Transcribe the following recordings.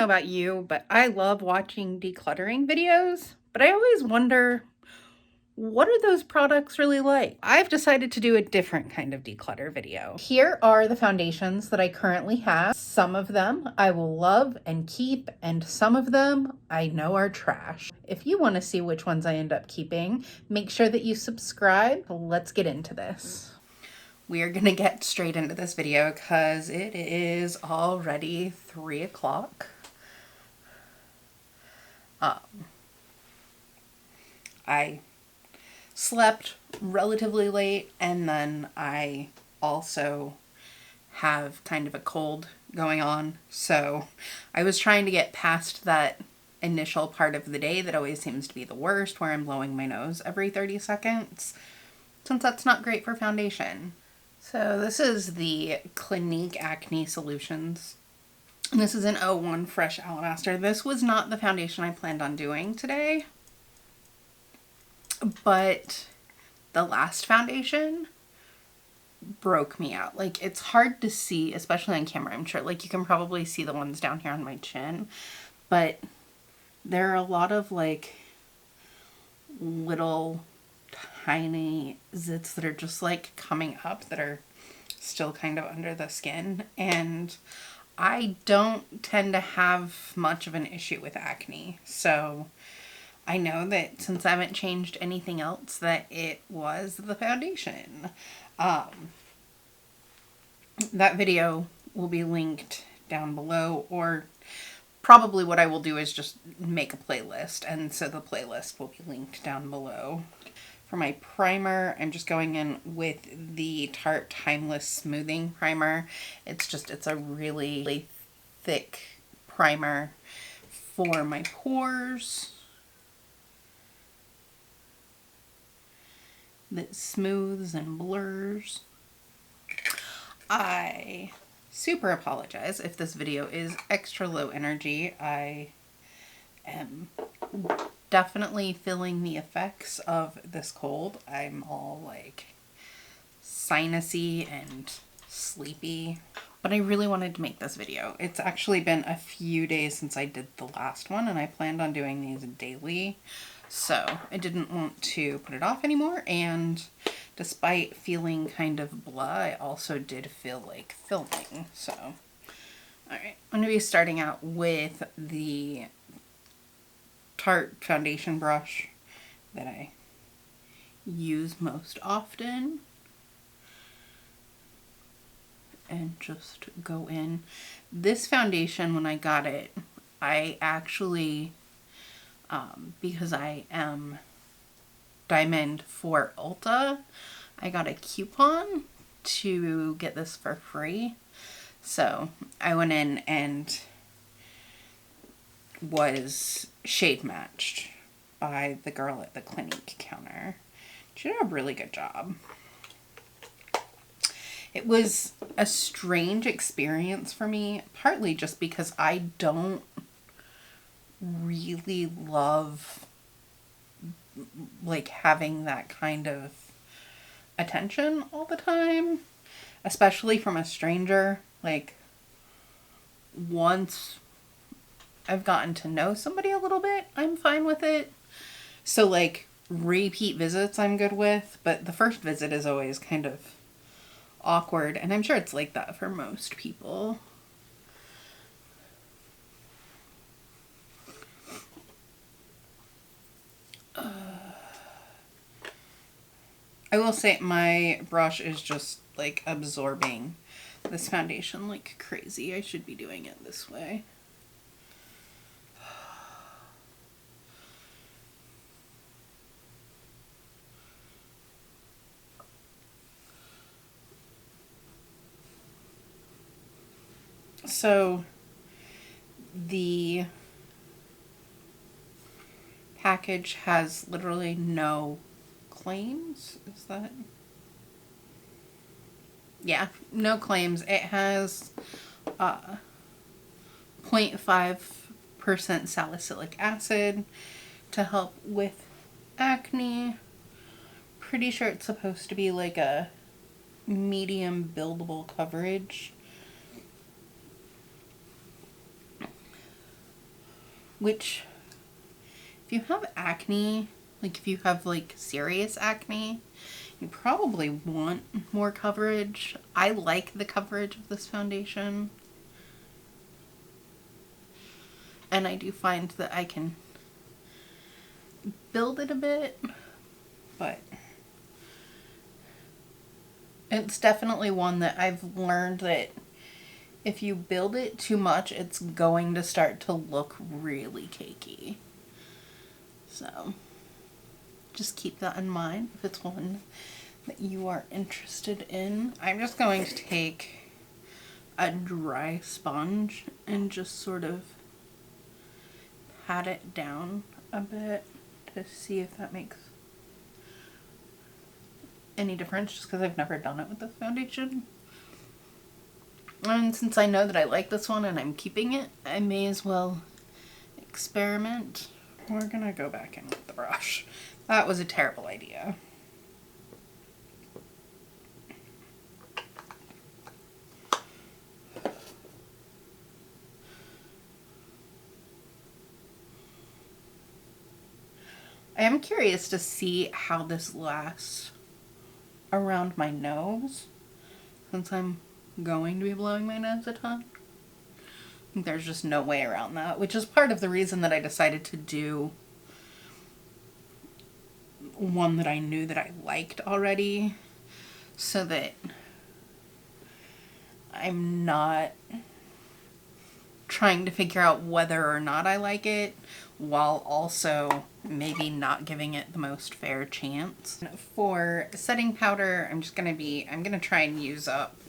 about you, but I love watching decluttering videos, but I always wonder, what are those products really like? I've decided to do a different kind of declutter video. Here are the foundations that I currently have. Some of them I will love and keep, and some of them I know are trash. If you want to see which ones I end up keeping, make sure that you subscribe. Let's get into this. We are gonna get straight into this video because it is already 3 o'clock. I slept relatively late, and then I also have kind of a cold going on. So I was trying to get past that initial part of the day that always seems to be the worst, where I'm blowing my nose every 30 seconds, since that's not great for foundation. So this is the Clinique Acne Solutions. And this is an 01 Fresh Alabaster. This was not the foundation I planned on doing today, but the last foundation broke me out. Like, it's hard to see, especially on camera, I'm sure. Like, you can probably see the ones down here on my chin, but there are a lot of like little tiny zits that are just like coming up that are still kind of under the skin, and I don't tend to have much of an issue with acne, so I know that since I haven't changed anything else, that it was the foundation. That video will be linked down below, or probably what I will do is just make a playlist, and so the playlist will be linked down below. For my primer, I'm just going in with the Tarte Timeless Smoothing Primer. It's a really thick primer for my pores that smooths and blurs. I super apologize if this video is extra low energy. I am definitely feeling the effects of this cold. I'm all like sinusy and sleepy, but I really wanted to make this video. It's actually been a few days since I did the last one, and I planned on doing these daily, so I didn't want to put it off anymore. And despite feeling kind of blah, I also did feel like filming. So, alright, I'm going to be starting out with the Tarte foundation brush that I use most often, and just go in. This foundation, when I got it, I actually, because I am Diamond for Ulta, I got a coupon to get this for free. So I went in and was shade matched by the girl at the Clinique counter. She did a really good job. It was a strange experience for me, partly just because I don't really love like having that kind of attention all the time, especially from a stranger. Like, once I've gotten to know somebody a little bit, I'm fine with it. So like repeat visits I'm good with, but the first visit is always kind of awkward, and I'm sure it's like that for most people. I will say my brush is just like absorbing this foundation like crazy. I should be doing it this way. So the package has literally no claims. Is that? Yeah, no claims. It has 0.5% salicylic acid to help with acne. Pretty sure it's supposed to be like a medium buildable coverage. which if you have acne, like if you have like serious acne, you probably want more coverage. I like the coverage of this foundation. And I do find that I can build it a bit, but it's definitely one that I've learned that if you build it too much, it's going to start to look really cakey. So just keep that in mind if it's one that you are interested in. I'm just going to take a dry sponge and just sort of pat it down a bit to see if that makes any difference, just because I've never done it with this foundation. And since I know that I like this one and I'm keeping it, I may as well experiment. We're gonna go back in with the brush. That was a terrible idea. I am curious to see how this lasts around my nose, since I'm going to be blowing my nose a ton. I think there's just no way around that, which is part of the reason that I decided to do one that I knew that I liked already, so that I'm not trying to figure out whether or not I like it, while also maybe not giving it the most fair chance. For setting powder, I'm gonna try and use up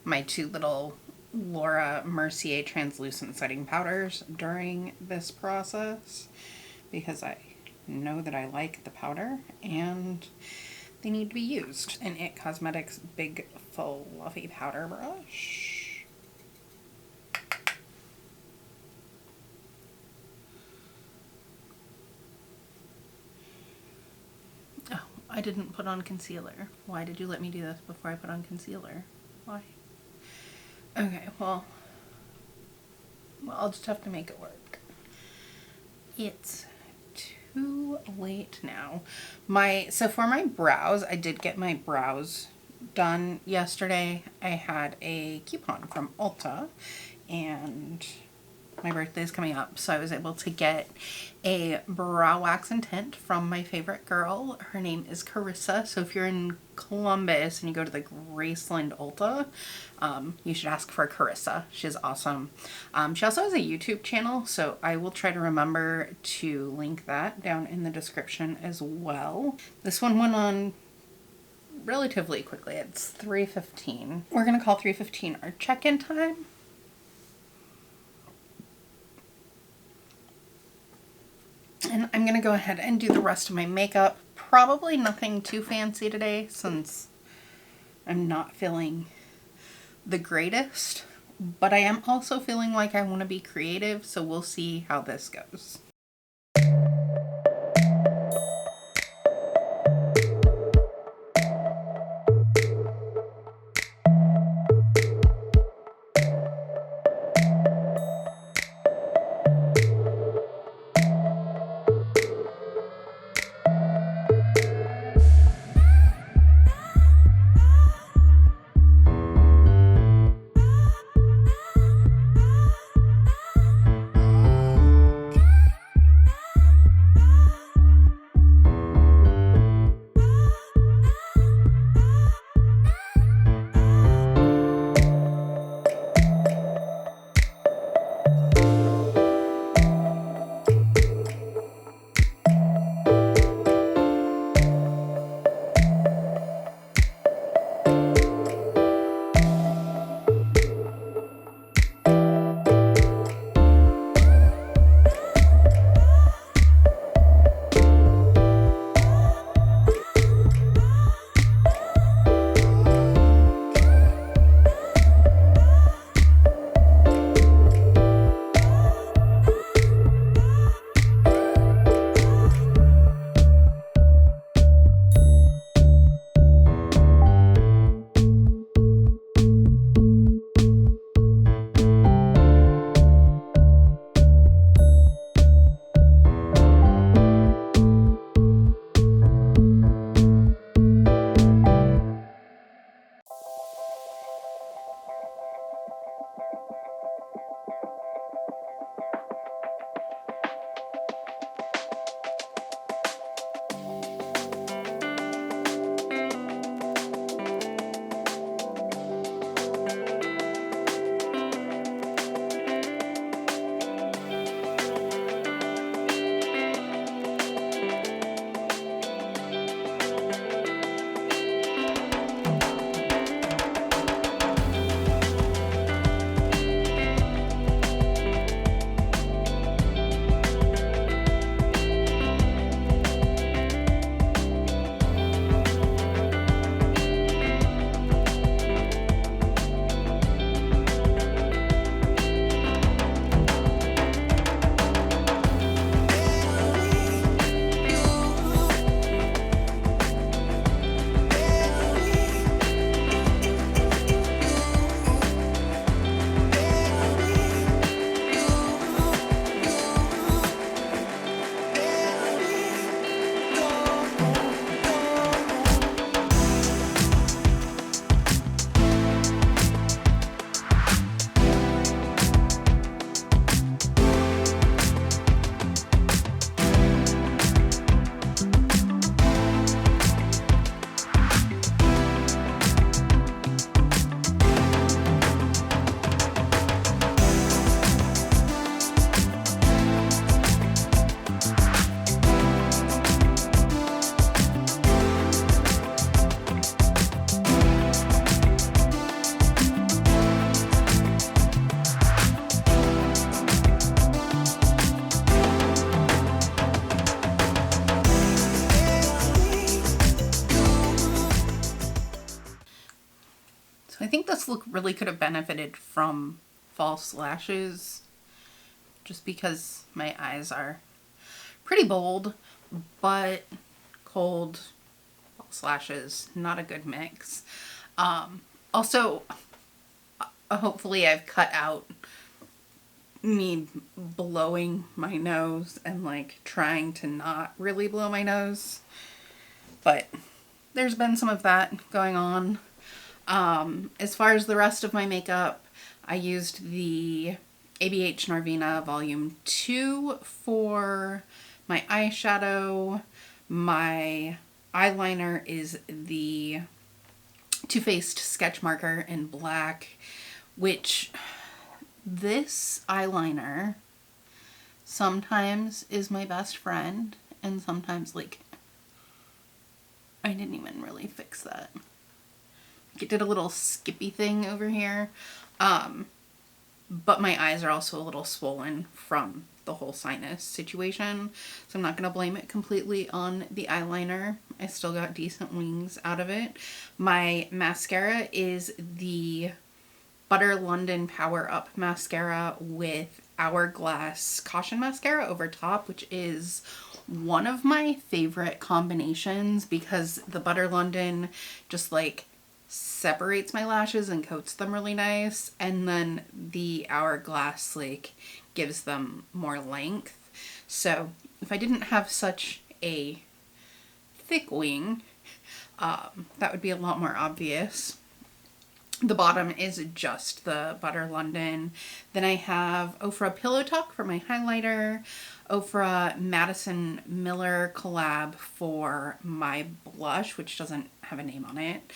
my two little Laura Mercier translucent setting powders during this process, because I know that I like the powder and they need to be used. An It Cosmetics big fluffy powder brush. I didn't put on concealer. Why did you let me do this before I put on concealer? Why? Okay, well, I'll just have to make it work. It's too late now. So for my brows, I did get my brows done yesterday. I had a coupon from Ulta, and my birthday is coming up, so I was able to get a brow wax and tint from my favorite girl. Her name is Carissa, so if you're in Columbus and you go to the Graceland Ulta, you should ask for Carissa. She's awesome. She also has a YouTube channel, so I will try to remember to link that down in the description as well. This one went on relatively quickly. It's 3:15. We're gonna call 3:15 our check-in time. And I'm gonna go ahead and do the rest of my makeup. Probably nothing too fancy today, since I'm not feeling the greatest, but I am also feeling like I want to be creative, so we'll see how this goes. this look really could have benefited from false lashes, just because my eyes are pretty bold, but cold, false lashes, not a good mix. Also, hopefully I've cut out me blowing my nose and like trying to not really blow my nose, but there's been some of that going on. As far as the rest of my makeup, I used the ABH Narvina Volume 2 for my eyeshadow. My eyeliner is the Too Faced Sketch Marker in black, which this eyeliner sometimes is my best friend and sometimes like I didn't even really fix that. It did a little skippy thing over here. But my eyes are also a little swollen from the whole sinus situation. So I'm not going to blame it completely on the eyeliner. I still got decent wings out of it. My mascara is the Butter London Power Up Mascara with Hourglass Caution Mascara over top, which is one of my favorite combinations because the Butter London just like separates my lashes and coats them really nice, and then the Hourglass like gives them more length. So if I didn't have such a thick wing, that would be a lot more obvious. The bottom is just the Butter London. Then I have Ofra Pillow Talk for my highlighter, Ofra Madison Miller collab for my blush, which doesn't have a name on it.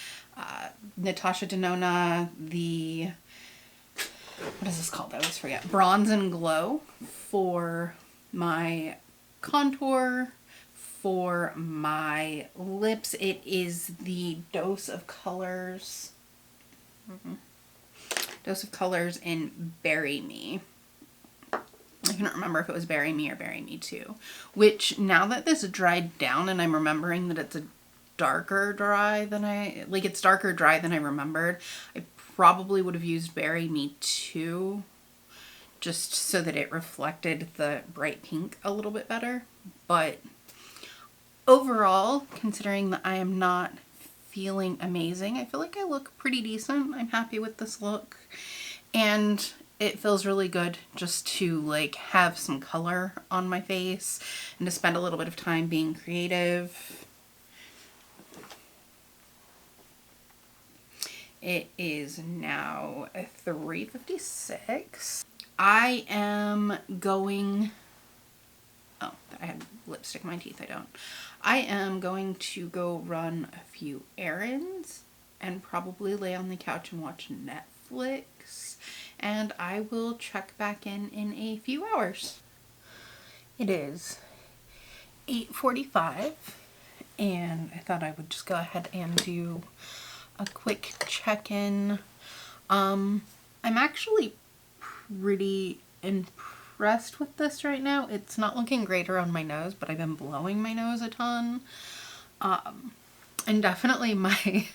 Natasha Denona, what is this called? I always forget. Bronze and Glow for my contour. For my lips, it is the Dose of Colors. Dose of Colors in Bury Me. I can't remember if it was Bury Me or Bury Me 2. Which, now that this dried down and I'm remembering that it's a darker dry than it's darker dry than I remembered, I probably would have used Bury Me 2 just so that it reflected the bright pink a little bit better. But overall, considering that I am not feeling amazing, I feel like I look pretty decent. I'm happy with this look, and it feels really good just to like have some color on my face and to spend a little bit of time being creative. It is now 3:56. I am going, oh, I had lipstick in my teeth, I don't. I am going to go run a few errands and probably lay on the couch and watch Netflix, and I will check back in a few hours. It is 8:45 and I thought I would just go ahead and do a quick check-in. I'm actually pretty impressed with this right now. It's not looking great around my nose, but I've been blowing my nose a ton. And definitely my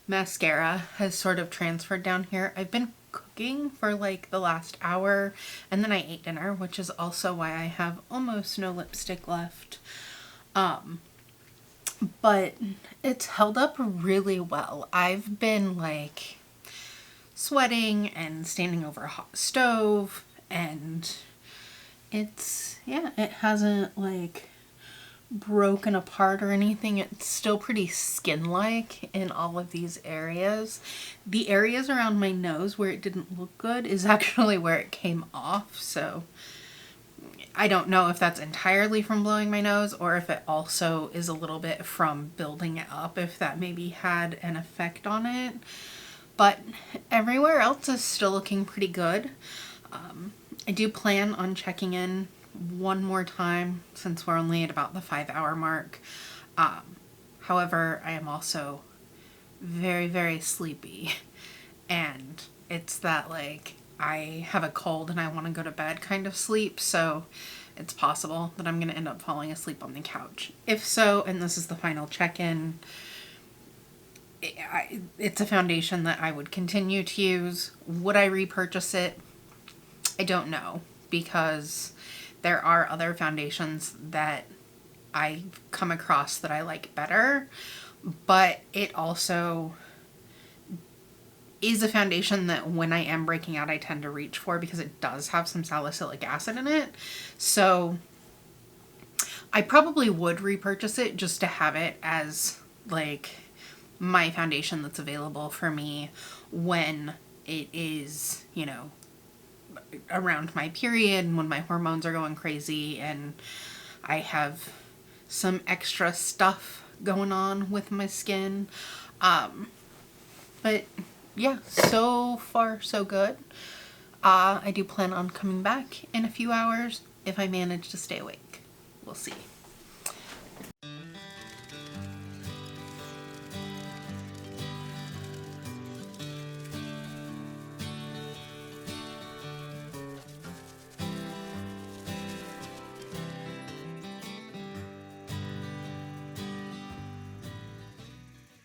mascara has sort of transferred down here. I've been cooking for like the last hour and then I ate dinner, which is also why I have almost no lipstick left. But it's held up really well. I've been like sweating and standing over a hot stove, and it's, yeah, it hasn't like broken apart or anything. It's still pretty skin-like in all of these areas. The areas around my nose where it didn't look good is actually where it came off, so I don't know if that's entirely from blowing my nose or if it also is a little bit from building it up, if that maybe had an effect on it. But everywhere else is still looking pretty good. I do plan on checking in one more time since we're only at about the 5-hour mark. However, I am also very, very sleepy, and it's that like I have a cold and I want to go to bed kind of sleep, so it's possible that I'm going to end up falling asleep on the couch. If so, and this is the final check-in, it's a foundation that I would continue to use. Would I repurchase it? I don't know, because there are other foundations that I come across that I like better, but it also is a foundation that when I am breaking out, I tend to reach for because it does have some salicylic acid in it. So I probably would repurchase it just to have it as like my foundation that's available for me when it is, you know, around my period and when my hormones are going crazy and I have some extra stuff going on with my skin. But yeah, so far so good. I do plan on coming back in a few hours if I manage to stay awake. We'll see.